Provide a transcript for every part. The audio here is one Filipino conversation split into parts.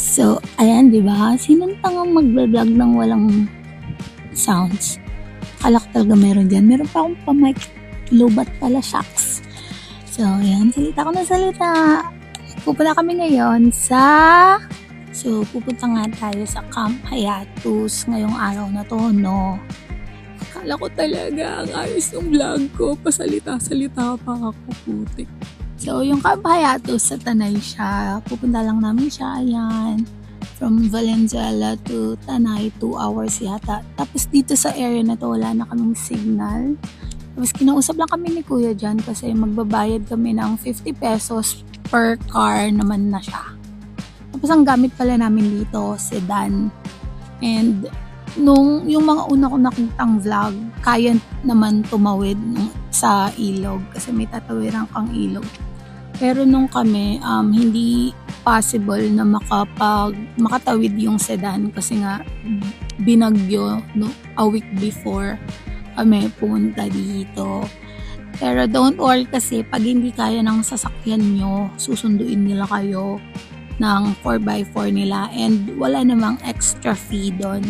So, ayan, 'di ba? Sinong tangang magba-vlog ng walang sounds? Akala ko talaga meron diyan. Meron pa akong pa-mic. Lobat pala, shucks. So, ayan, salita ko na salita. Pupunta kami ngayon sa... So, pupunta nga tayo sa Camp Hayatus ngayong araw na to, no? Akala ko talaga ang ayos ng vlog ko. Pasalita-salita pa ako, putik. So, yung Camp Hayatus sa Tanay siya. Pupunta lang namin siya, ayan. From Valenzuela to Tanay, 2 hours yata. Tapos dito sa area na to, wala na kaming signal. Tapos kinausap lang kami ni Kuya dyan kasi magbabayad kami ng 50 pesos per car naman na siya. Tapos ang gamit pala namin dito, sedan. And nung yung mga una ko nakitang vlog, kaya naman tumawid sa ilog kasi may tatawiran kang ilog. Pero nung kami, hindi possible na makatawid yung sedan kasi nga binagyo no, a week before kami pumunta dito. Pero don't worry kasi pag hindi kaya ng sasakyan nyo, susunduin nila kayo ng 4x4 nila and wala namang extra fee doon.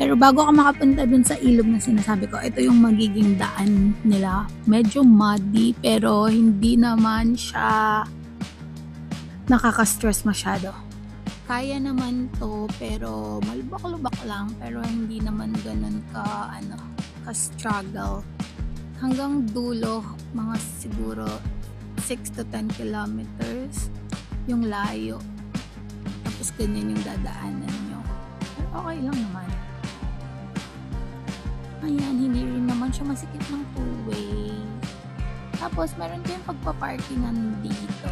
Pero bago ka makapunta dun sa ilog na sinasabi ko, ito yung magiging daan nila. Medyo muddy pero hindi naman siya nakaka-stress masyado. Kaya naman to pero malubak-lubak lang pero hindi naman ganun ka-struggle. Hanggang dulo, mga siguro 6 to 10 kilometers yung layo. Tapos ganyan yung dadaanan nyo. Pero okay lang naman. Ayan, hindi rin naman siya masikip ng two-way. Tapos, meron din pagpaparkingan dito.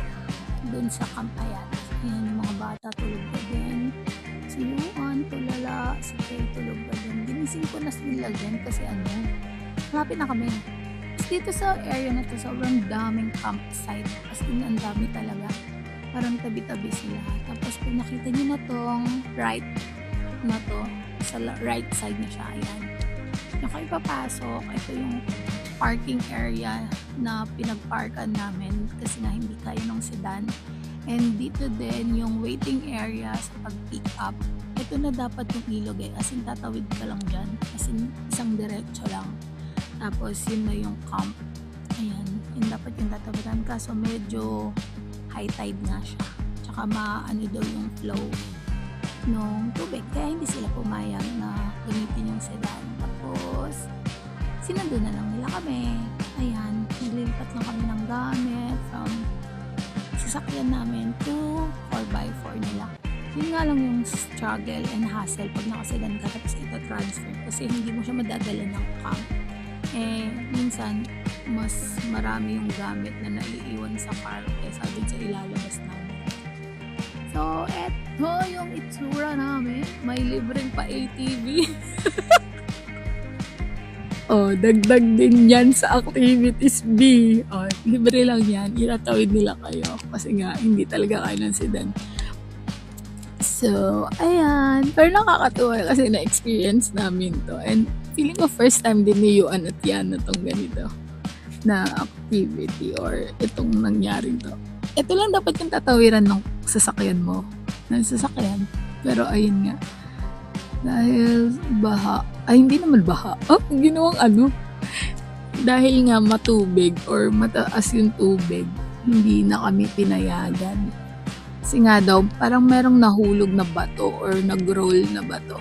Doon sa Camp Hayatus. Ayan, yung mga bata tulog pa din. Si Yuan, tulala. Si Kay, tulog pa din. Ginising ko na sila dyan kasi malapit na kami. Tapos dito sa area na to, sobrang daming campsite. Kasi ang dami talaga. Parang tabi-tabi sila. Tapos, kung nakita nyo na tong right na to, sa right side na siya, ayan. Yung kayo papasok, ito yung parking area na pinagparkan namin kasi nga hindi kaya ng sedan. And dito din yung waiting area sa pag-pick up. Ito na dapat yung ilog as in tatawid ka lang dyan. As in isang diretso lang. Tapos yun na yung camp. Ayan, yun dapat yung tatawidan kaso medyo high tide nga siya. Tsaka maano daw yung flow ng tubig. Kaya hindi sila pumayag na gamitin yung sedan. Tapos, sinundo na lang nila kami. Ayan, naglilipat lang kami ng gamit from sasakyan namin to 4x4 nila. Yun nga lang yung struggle and hassle pag nakasedan ka tapos ita-transfer kasi hindi mo siya madadala ng camp. Minsan, mas marami yung gamit na naiiwan sa car kaysa dun sa ilalabas namin. So, eto yung itsura namin. May libreng pa ATV. Dagdag din yan sa activities B. Libre lang yan. Itatawid nila kayo. Kasi nga, hindi talaga kayo ng sedan. So, ayan. Pero nakakatuwa kasi na-experience namin to. And feeling ko first time din ni Yuan at Yan na tong ganito na activity or itong nangyari to. Ito lang dapat yung tatawiran ng sasakyan mo. Ng sasakyan. Pero ayun nga. Dahil baha. Ay, hindi naman baha. Ginawang Dahil nga matubig or mataas yung tubig, hindi na kami pinayagan. Kasi nga daw, parang merong nahulog na bato or nag-roll na bato.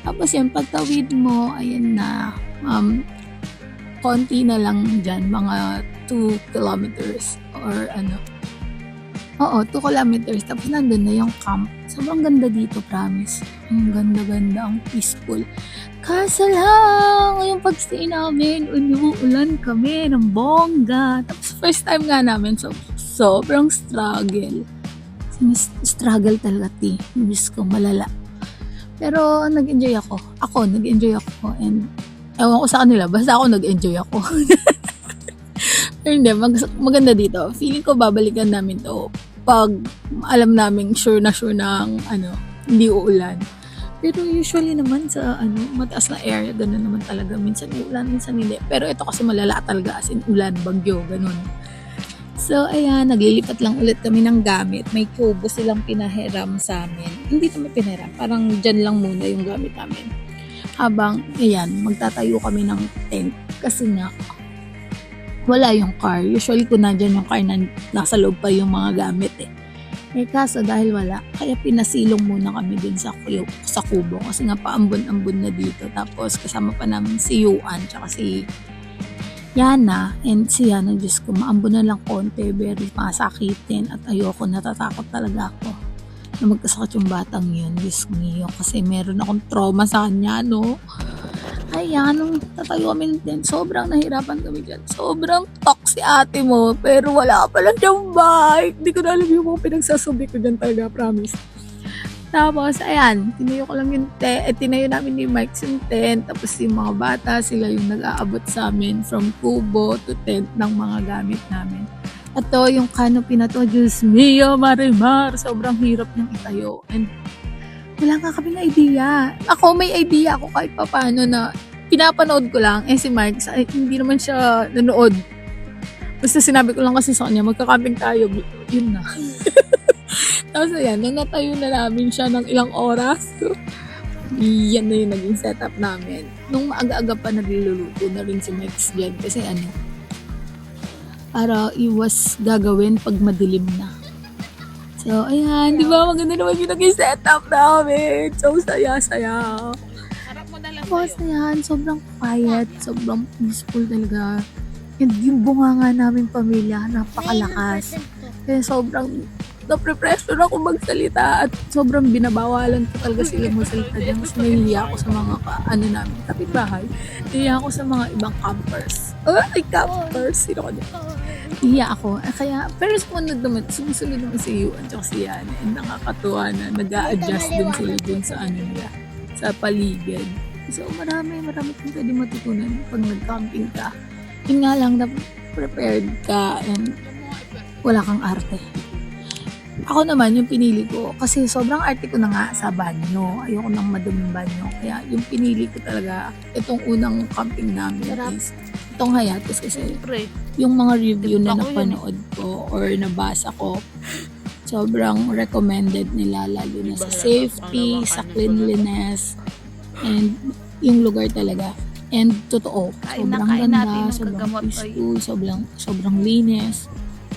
Tapos yan, pagtawid mo, ayan na, konti na lang dyan, mga 2 kilometers or Oo, 2 kilometers. Tapos nandun na yung camp. Sobrang ganda dito, promise. Ang ganda-ganda, ang peaceful. Kaso lang, yung pagstay namin, umuulan kami ng bongga. Tapos first time nga namin, so sobrang struggle. Struggle talaga, Miss ko, malala. Pero nag-enjoy ako. Nag-enjoy ako. And ewan ko sa kanila, basta ako nag-enjoy ako. Pero hindi, maganda dito. Feeling ko babalikan namin to pag alam namin sure na hindi uulan. Pero usually naman sa mataas na area, ganun naman talaga. Minsan uulan, minsan hindi. Pero ito kasi malala talaga as in ulan, bagyo, ganun. So, ayan, naglilipat lang ulit kami ng gamit. May kubo silang pinahiram sa amin. Hindi naman pinahiram, parang dyan lang muna yung gamit namin. Habang, ayan, magtatayo kami ng tent. Kasi nga, wala yung car. Usually, kung nandyan yung car, nasa loob pa yung mga gamit eh. Eh kaso dahil wala, kaya pinasilong muna kami dun sa kubo. Kasi nga paambon-ambon na dito. Tapos kasama pa namin si Yuan, tsaka si Yana, and siya, Diyos ko, maambon na lang konti, very masakitin, at ayoko, natatakot talaga ako na magkasakit yung batang yun, Diyos ko, kasi meron akong trauma sa kanya, no? Kaya, nung tatayo kami din, sobrang nahirapan kami dyan, sobrang talk si ate mo, pero wala pa lang siyang bike, hindi ko na alam yung mga pinagsasabi ko dyan talaga, promise. Tapos, ayan, tinayo namin ni Mike yung tent, tapos yung mga bata, sila yung nag-aabot sa amin from kubo to tent ng mga gamit namin. At to, yung canopy na to, Diyos mio, Marimar, sobrang hirap niyang itayo. And wala nga kami na idea. Ako, may idea ako kahit paano na pinapanood ko lang. Si Mike, hindi naman siya nanood. Basta sinabi ko lang kasi sa kanya, magkakamping tayo, yun na. Tapos ayan, nung natayo na namin siya ng ilang oras, yan na yung naging setup namin. Nung maaga-aga pa nagluluto na rin si Max dyan kasi para iwas gagawin pag madilim na. So ayan, di ba maganda naman yung naging setup namin. So saya-saya. Tapos ayan, sobrang quiet, sobrang peaceful talaga. And yung bunganga namin pamilya, napakalakas. Kaya sobrang na-pressure ako magsalita at sobrang binabawalan ko talaga sila magsalita dyan kasi nahihiya ako sa mga namin kapitbahay. Nahihiya ako sa mga ibang campers. Campers! Sino ko dyan? Nahihiya ako. Kaya, pero sumusunod naman si Yuan at si Yana. And nakakatuwa na nag-a-adjust din sila dun sa nila, sa paligid. So, marami kang pwede matutunan pag nag-camping ka. Yun nga lang na prepared ka and wala kang arte. Ako naman, yung pinili ko, kasi sobrang arte ko na nga sa banyo. Ayoko nang maduming banyo. Kaya yung pinili ko talaga, itong unang camping namin is itong Hayatos. Kasi yung mga review na napanood ko or nabasa ko, sobrang recommended nila, lalo na sa safety, sa cleanliness, and yung lugar talaga. And totoo, sobrang ganda, sobrang peaceful, sobrang linis,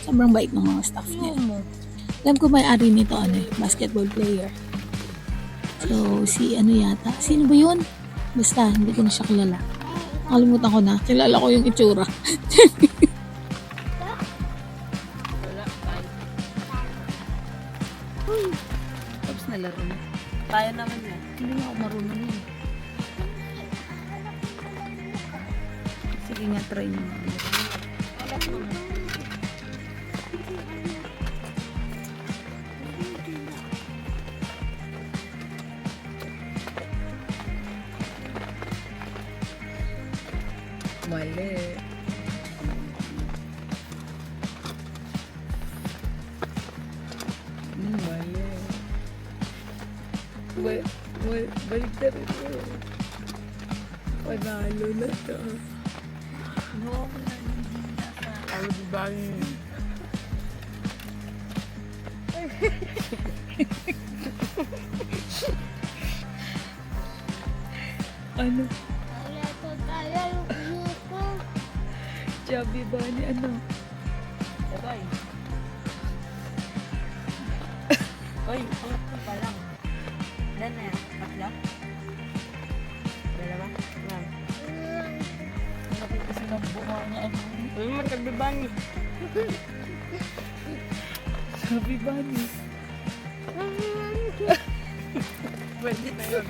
sobrang bait ng mga staff niya. Alam ko may-ari nito, basketball player. So, yata. Sino ba yun? Basta, hindi ko na siya kilala. Nakalimutan ko na. Kilala ko yung itsura. Tapos nalaro na. Kaya naman yan. Hindi ako marunong yun. Sige nga, try mo. Mali. Mali. Balik na rin mo. Panalo na to. No, Ano ba bang? Ano? Chubby Bunny, ano? Oy, ano pa lang? Dan na yan, patla? Dalawa? Yan. kasi ng buha niya. Uy, matagbiban. Chubby Bunny. Pwede na yun.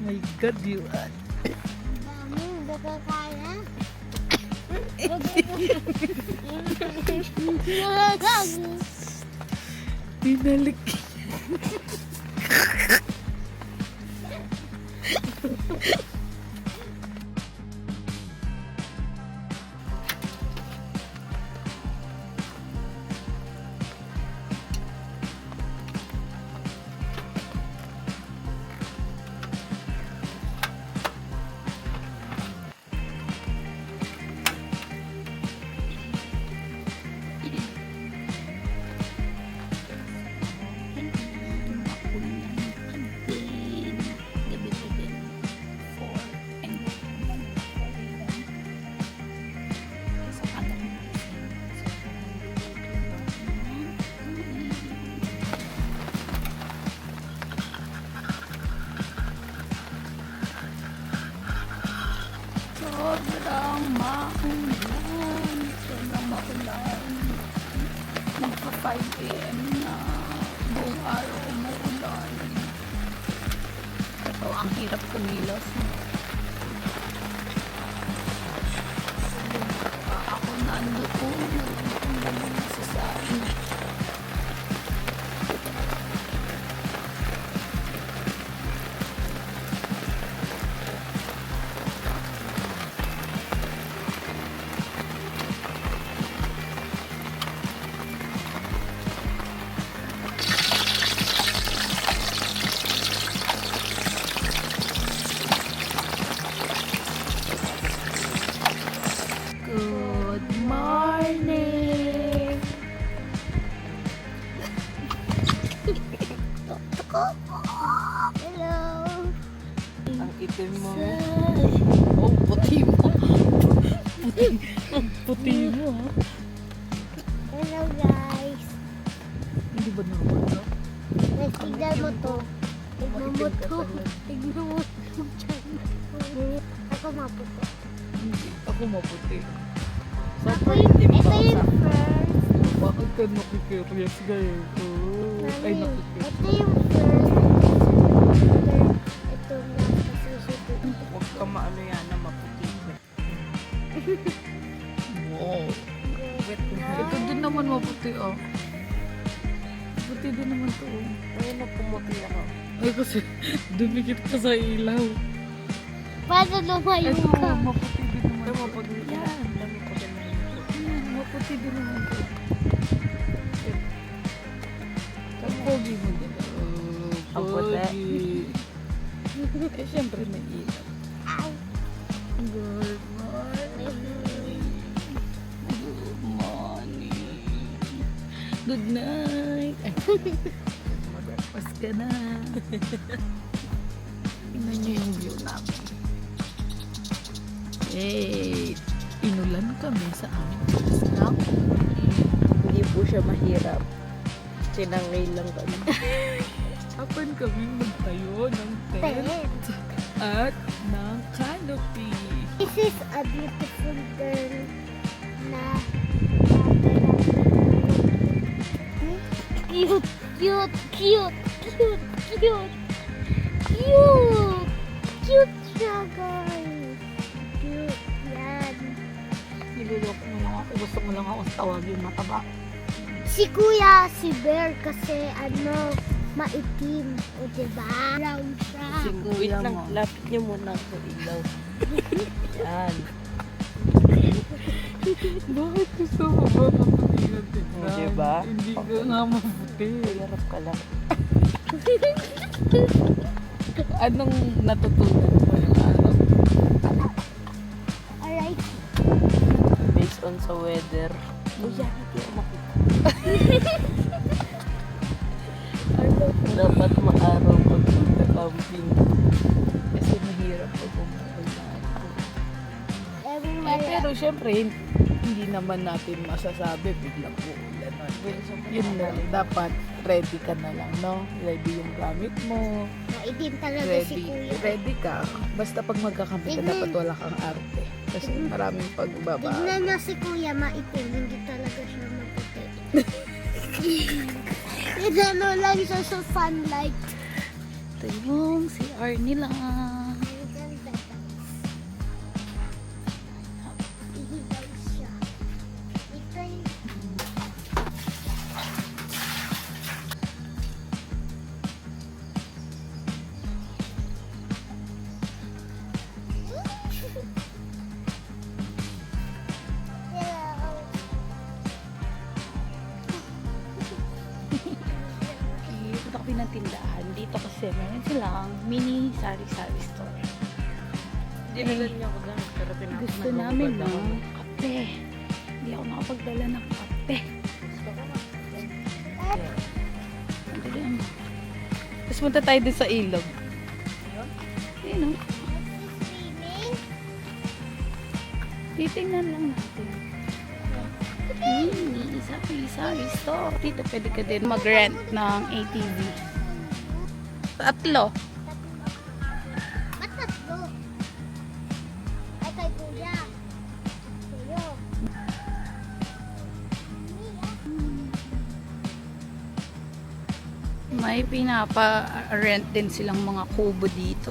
My God, you Pinalik. Sobrang maulan. Sobrang maulan. Magpa 5 AM na. Buong araw maulan. Ito, ang hirap kumilos. Ako nandoon. Ang dami sa sain. Good morning! Hello! Ang itim mo. Oh, puti mo. Puti mo, ha? Hello guys. Hindi ba naman, no? Tignan mo to. Tignan mo to. Tignan mo to. Ako maputo. Hindi. Ako maputi. Ito yung first. Bakit ka nakikirias ngayon? Ay, Ito nakikirias. yung first. Ito na kasi susunod. Huwag ka maano yan na maputi. Wow. Wet na. Ito din naman maputi, oh. Puti din naman to, oh. Ayun na pumuti ako. Ay, kasi dumikit ka sa ilaw. Paano lumayo Ito, ka? maputi din naman Ito to. maputi yan. Dami ko din na yun. Yan, maputi din naman to. Ang pogi mo din. Oh, Ang puti. pogi. Eh, syempre may ilaw. Ow. Good morning. Good morning. Good night. Ay, mag-breakfast ka na. Tingnan niyo yung view namin. Eh, inulan kami sa aming snap. Hindi po siya mahirap. Sinangay lang kami. Hapan kami magtayo ng tent Tent. at ng canopy. This is a beautiful girl na cute, cute, cute, cute, cute, cute, cute siya guys. Cute yan. Niluloko mo lang ako. Gusto mo lang ako tawagin mataba. Si Kuya, si Bear kasi maitim. O diba? Brown siya. Wait lang, lapit niyo muna sa ilaw. Yan. Bakit gusto mo ba maputi tignan? Diba? Hindi ka nga maputi. Hirap ka lang. Anong natutunan mo yung araw? Alright. Based on sa weather. Uy, yan. Hindi ako makita. Dapat maaraw pag camping. Kasi mahirap pag umuulan. Pero syempre, hindi naman natin masasabi biglang uulan. Yun lang, dapat ready ka na lang, no? Ready yung gamit mo. Maitim talaga si Ready, Kuya. ready ka. Basta pag magkakampi ka, Tignan. dapat wala kang arte. Kasi maraming pagbaba. Tignan na si Kuya, maitim. Hindi talaga siya maputi. Inano lang siya sa sunlight. Ito yung si Arnie lang. Ang ganda guys. Ihigaw siya. Ito yung... Hello. Punta kami ng tindahan. Dito kasi meron silang mini sari-sari store. Dinalan niya ako dahil pero Gusto namin ng kape. Hindi ako nakapagdala ng kape. Ayun. Tapos punta tayo din sa ilog. Ayun, oh. Swimming. Titingnan lang natin. Mini sari-sari store. Dito pwede ka din mag-rent ng ATV. Tatlo. Ba't tatlo? Ay, kay Kuya. May pinapa-rent din silang mga kubo dito.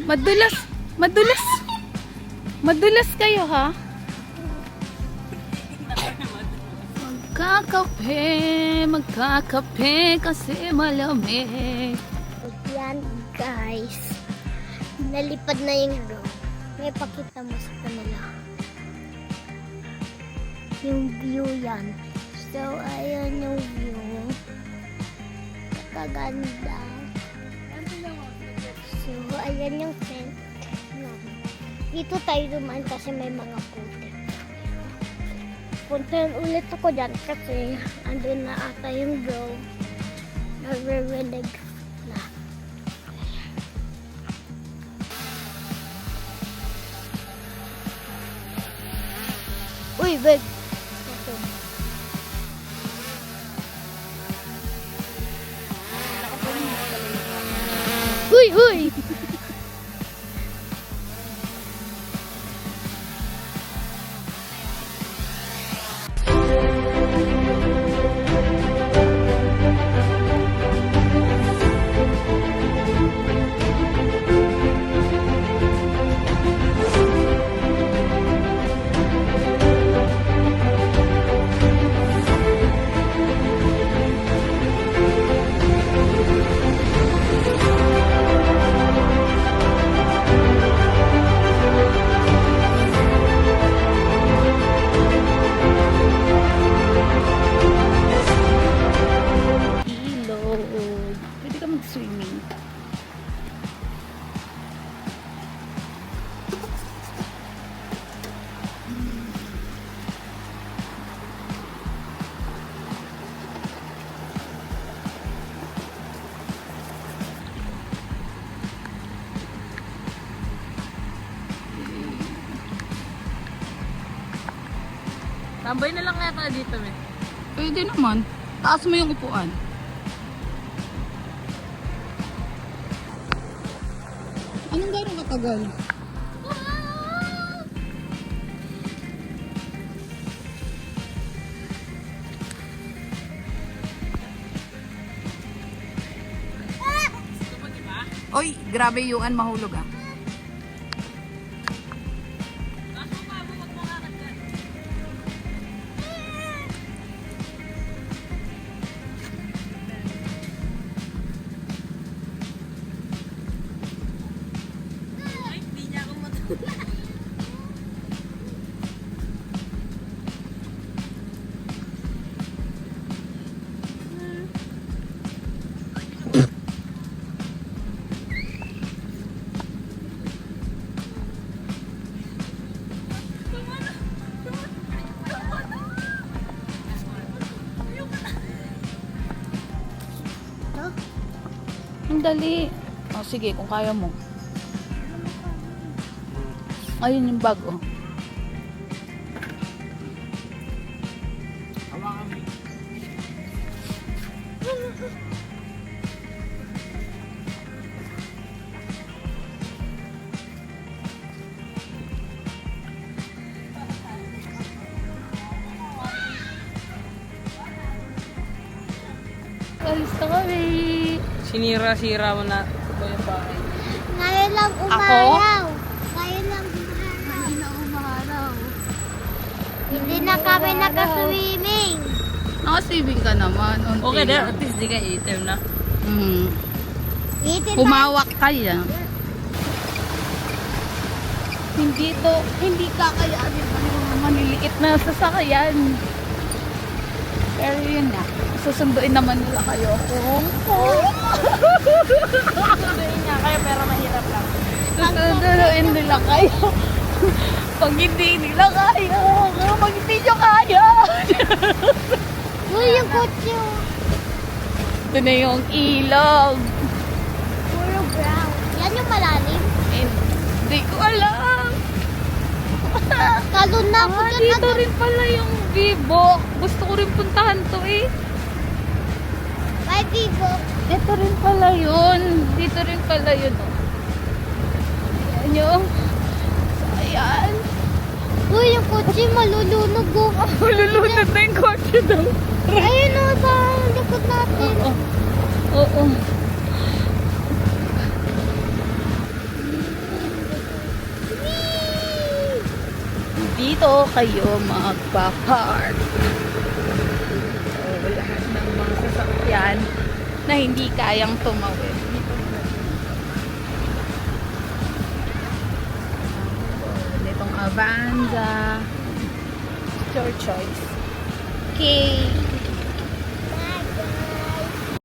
Madulas! Madulas! Madulas kayo, ha? Magkakape kasi malamig. Yan guys. Nalipad na yung drone. May pakita mo sa kanila. Yung view yan. So, ayan yung view. Kaganda. So, ayan yung tent. Dito tayo dumaan kasi may mga putik. Puntahan ulit ako dyan kasi andun na ata yung drone. Nagre-renig na. Uy, babe! Okay. Uy, uy! Ilog. Pwede ka mag-swimming. Tambay na lang yata dito, me. Pwede naman. Taas mo yung upuan. Anong gano'ng katagal? Oy, grabe yung mahulog ah. Ang dali. Oh, sige, kung kaya mo. Ayun yung bag, oh. Alis na kami. Sinira-sira mo na ito yung bahay. Ngayon lang umaraw. Ngayon lang umaraw. Hindi na umaraw. Hindi na kami nakaswimming. Nakasibig ka naman. Unti Okay na, lang. at least di ka item na. Itin Humawak ka yan. Hindi kakayanin pa ng mga maliliit na sasakyan. Pero yun nga, susunduin naman nila kayo kung Sabihin niya kayo pero mahirap lang. susunduin nila kayo. Pag hindi nila kaya, pag hindi nyo kaya. Uy, yung kotse. Ito na yung ilog. Puro brown. Yan yung malalim. Hindi ko alam. Talon na ako dyan. Dito rin pala yung Vivo. Gusto ko rin puntahan to eh. May Vivo. Ito rin pala yun. Dito rin pala yun. Oh. Ayan yung. So, ayan. Uy, yung kotse malulunog. Malulunod na yung kotse daw. Ayun o, sa Ikot natin. Oo. Oo. Dito kayo magpa-park. So, lahat ng mga sasakyan na hindi kayang tumawid. Dito itong Avanza. Your choice. Okay.